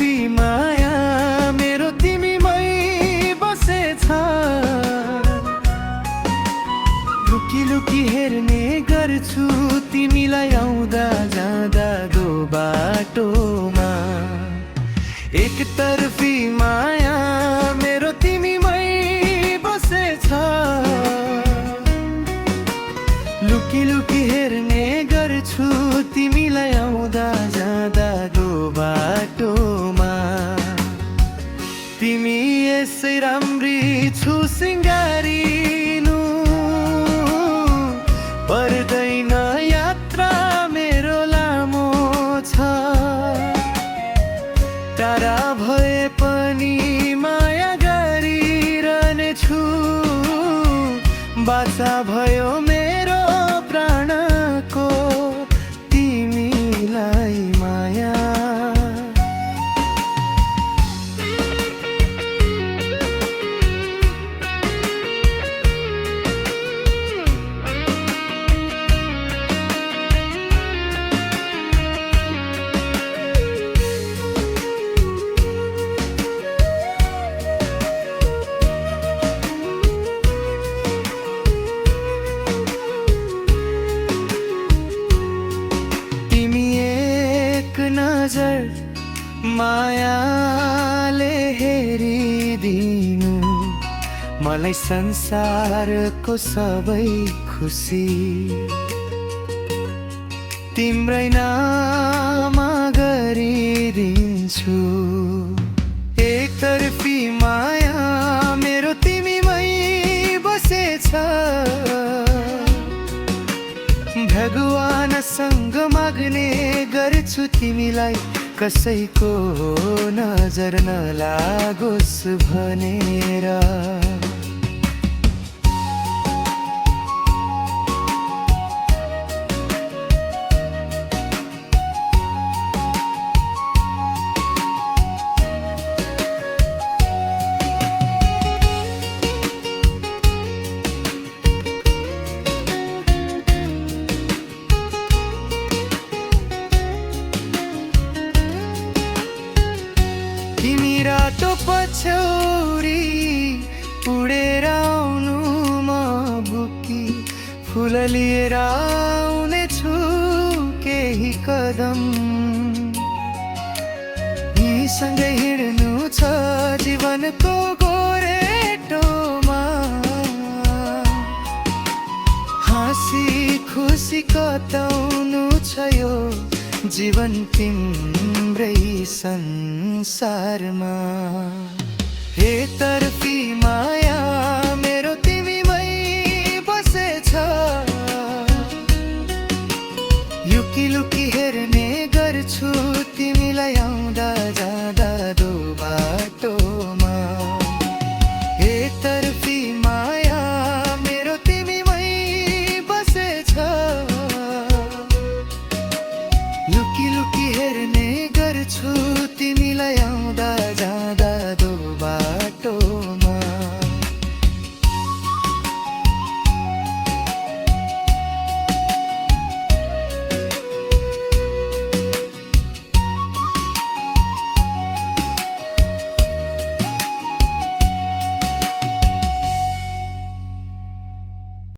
तर्फी माया मेरो तिमीमै बसेछ। लुकी लुकी हेर्ने गर्छु तिमीलाई आउँदा जाँदाको बाटोमा। एक तर्फी माया मेरो तिमीमै बसेछ। लुकी लुकी हेर्ने गर्छु तिमीलाई आउँदा जाँदाको बाटोमा। तिमी यसै राम्री छु सिँगारिनु, पर्दैन यात्रा मेरो लामो छ। टाढा भए पनि माया गरिरहनेछु, बाचा भयो मेरो प्राणको तिमीलाई माया। नजर मायाले हेरिदिनु, मलाई संसारको सबै खुसी तिम्रै नाममा गरिदिन्छु। एक तर्फी माया मेरो तिमीमै बसेछ। भगवानसँग माग्ने गर्छु तिमीलाई, कसैको नजर नलागोस् भनेर। तिमी रातो पछौरी उडेर आउनु, म बुकी फुल लिएर आउने छु केही कदम। सँगै हिँड्नु छ जीवनको गोरेटोमा। हाँसी खुसी कताउनु छ यो जीवन तिम्रै संसारमा। हे तर्फी